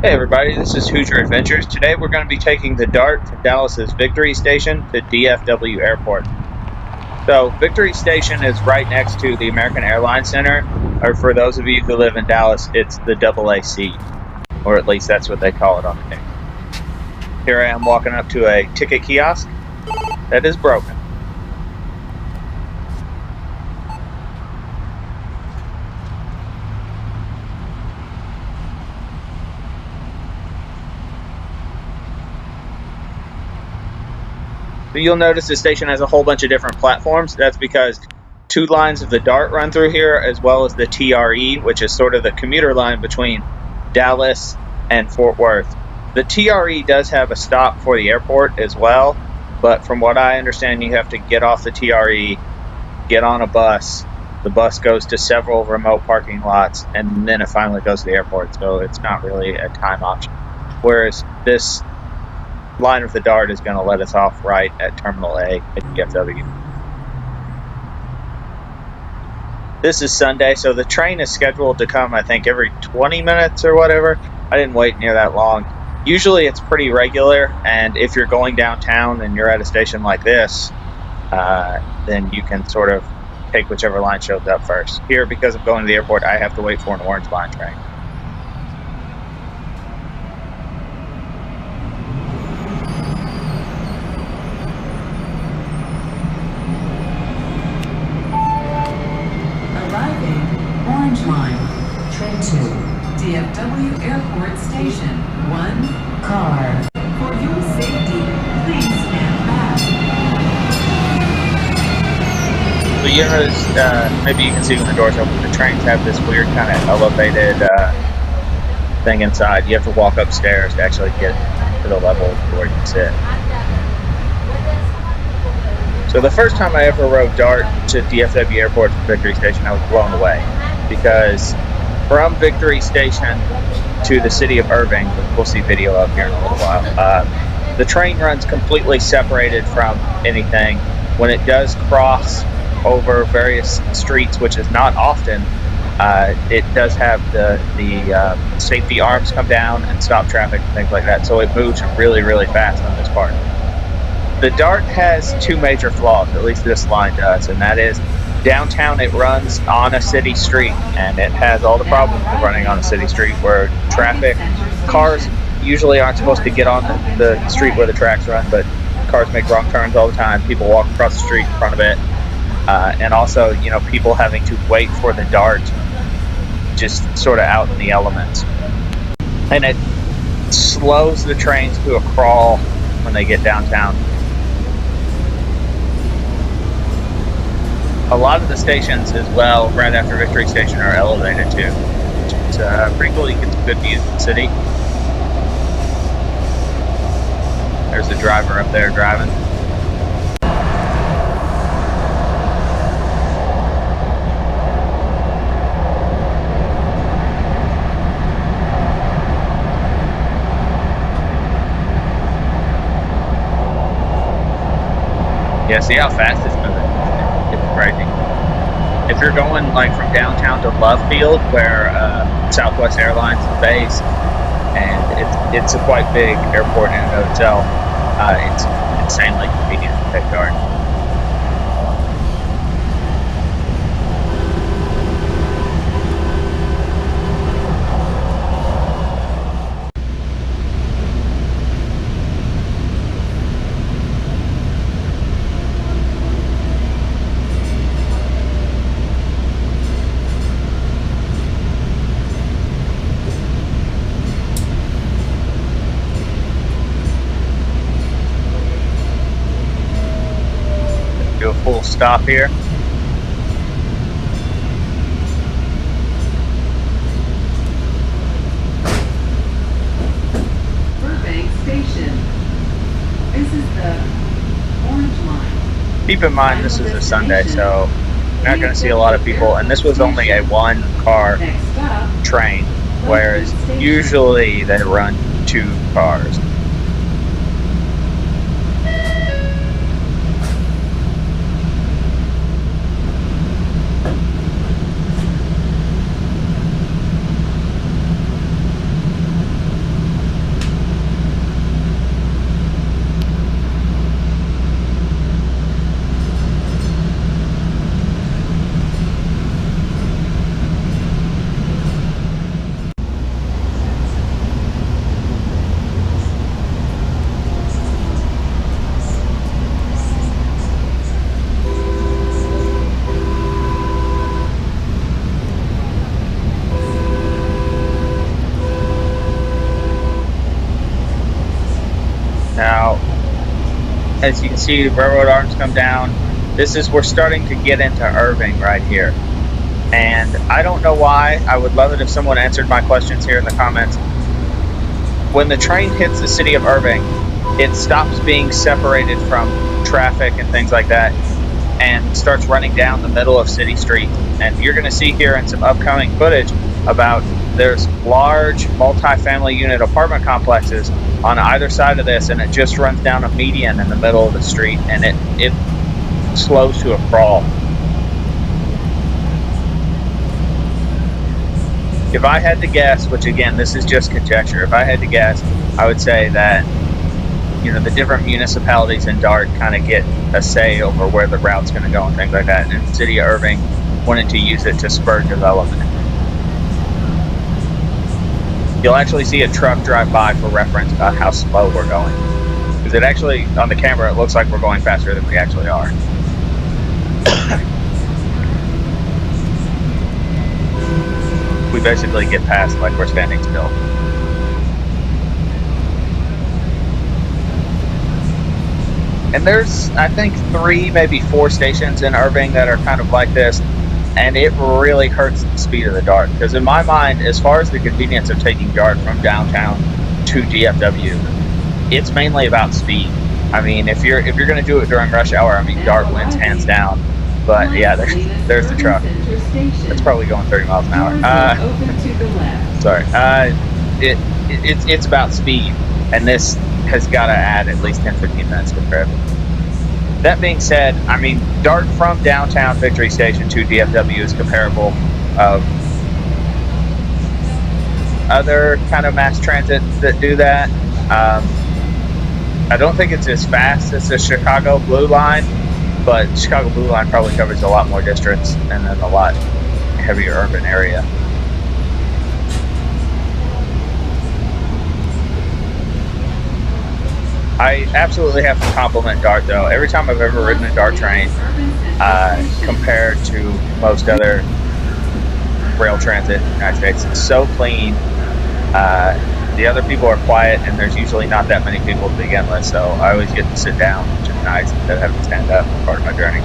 Hey everybody, this is Hoosier Adventures. Today we're going to be taking the DART from Dallas's Victory Station to DFW Airport. So Victory Station is right next to the American Airlines Center, or for those of you who live in Dallas, it's the AAC, or at least that's what they call it on the ticket. Here I am walking up to a ticket kiosk that is broken. So you'll notice the station has a whole bunch of different platforms. That's because two lines of the DART run through here, as well as the TRE, which is sort of the commuter line between Dallas and Fort Worth. The TRE does have a stop for the airport as well, but from what I understand, you have to get off the TRE, get on a bus. The bus goes to several remote parking lots, and then it finally goes to the airport, so it's not really a time option. Whereas this line of the DART is going to let us off right at Terminal A at DFW. This is Sunday, so the train is scheduled to come, I think, every 20 minutes or whatever. I didn't wait near that long. Usually it's pretty regular, and if you're going downtown and you're at a station like this, then you can sort of take whichever line shows up first. Here, because of going to the airport, I have to wait for an Orange Line train. Orange Line, train to DFW Airport Station. 1 car. For your safety, please stand back. So you notice, maybe you can see when the doors open, the trains have this weird kind of elevated thing inside. You have to walk upstairs to actually get to the level where you sit. So the first time I ever rode DART to DFW Airport from Victory Station, I was blown away. Because from Victory Station to the city of Irving, we'll see video up here in a little while, the train runs completely separated from anything. When it does cross over various streets, which is not often, it does have the safety arms come down and stop traffic and things like that, so it moves really, really fast on this part. The DART has two major flaws, at least this line does, and that is downtown it runs on a city street, and it has all the problems of running on a city street where traffic, cars usually aren't supposed to get on the street where the tracks run, but cars make wrong turns all the time. People walk across the street in front of it, and also, you know, people having to wait for the DART just sort of out in the elements. And it slows the trains to a crawl when they get downtown. A lot of the stations as well, right after Victory Station, are elevated too. It's pretty cool. You get some good views of the city. There's the driver up there driving. Yeah, see how fast it's moving. It's crazy. If you're going like from downtown to Love Field, where Southwest Airlines is based, and it's a quite big airport in and of itself, it's insanely convenient to take DART. Do a full stop here. Burbank Station. This is the Orange Line. Keep in mind this is a Sunday, so you're not going to see a lot of people, and this was only a one-car train, whereas usually they run 2 cars. As you can see, railroad arms come down. We're starting to get into Irving right here. And I don't know why. I would love it if someone answered my questions here in the comments. When the train hits the city of Irving, it stops being separated from traffic and things like that and starts running down the middle of city streets. And you're going to see here in some upcoming footage about there's large multi-family unit apartment complexes on either side of this, and it just runs down a median in the middle of the street, and it slows to a crawl. If I had to guess, which again, this is just conjecture, if I had to guess, I would say that, you know, the different municipalities in Dart kind of get a say over where the route's going to go and things like that. And the city of Irving wanted to use it to spur development. You'll actually see a truck drive by for reference about how slow we're going. Because it actually, on the camera, it looks like we're going faster than we actually are. We basically get past like we're standing still. And there's, I think, 3, maybe 4 stations in Irving that are kind of like this, and it really hurts the speed of the Dart. Because in my mind, as far as the convenience of taking Dart from downtown to DFW, it's mainly about speed. I mean, if you're going to do it during rush hour, I mean, Dart wins hands down. But yeah, there's the truck. It's probably going 30 miles an hour. Sorry. It's about speed, and this has got to add at least 10-15 minutes compared. That being said, I mean, Dart from downtown Victory Station to DFW is comparable of other kind of mass transit that do that. I don't think it's as fast as the Chicago Blue Line, but Chicago Blue Line probably covers a lot more districts and then a lot heavier urban area. I absolutely have to compliment Dart, though. Every time I've ever ridden a Dart train, compared to most other rail transit in the United States, it's so clean. The other people are quiet, and there's usually not that many people to begin with, so I always get to sit down, which is nice, instead of having to stand up as part of my journey.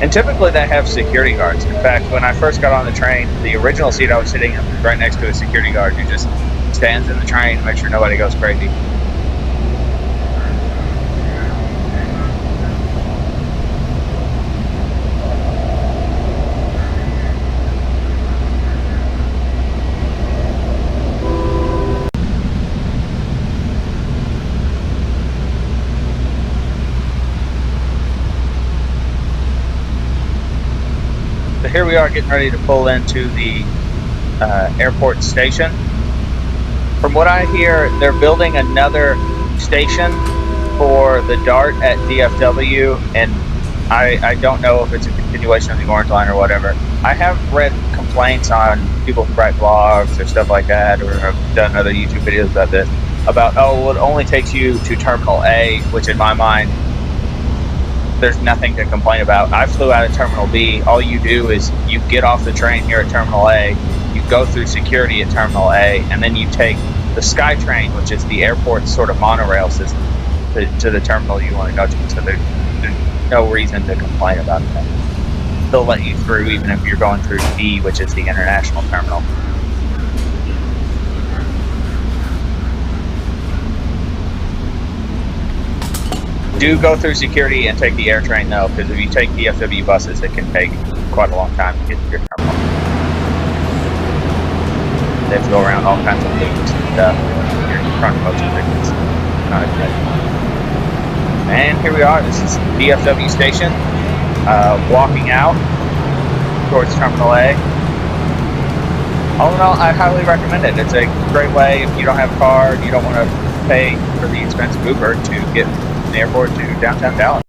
And typically they have security guards. In fact, when I first got on the train, the original seat I was sitting in was right next to a security guard who just stands in the train to make sure nobody goes crazy. So here we are getting ready to pull into the airport station. From what I hear, they're building another station for the Dart at DFW, and I don't know if it's a continuation of the Orange Line or whatever. I have read complaints on people who write blogs or stuff like that, or have done other YouTube videos about this, about, oh, well, it only takes you to Terminal A, which in my mind, there's nothing to complain about. I flew out of Terminal B. All you do is you get off the train here at Terminal A, you go through security at Terminal A, and then you take the SkyTrain, which is the airport's sort of monorail system, to the terminal you want to go to. So there's no reason to complain about that. They'll let you through even if you're going through D, which is the international terminal. Do go through security and take the air train though, because if you take DFW buses, it can take quite a long time to get to your terminal. They have to go around all kinds of loops and stuff. You're in front of motion tickets. Not good. And here we are. This is DFW station. Walking out towards Terminal A. All in all, I highly recommend it. It's a great way if you don't have a car and you don't want to pay for the expensive Uber to get from the airport to downtown Dallas.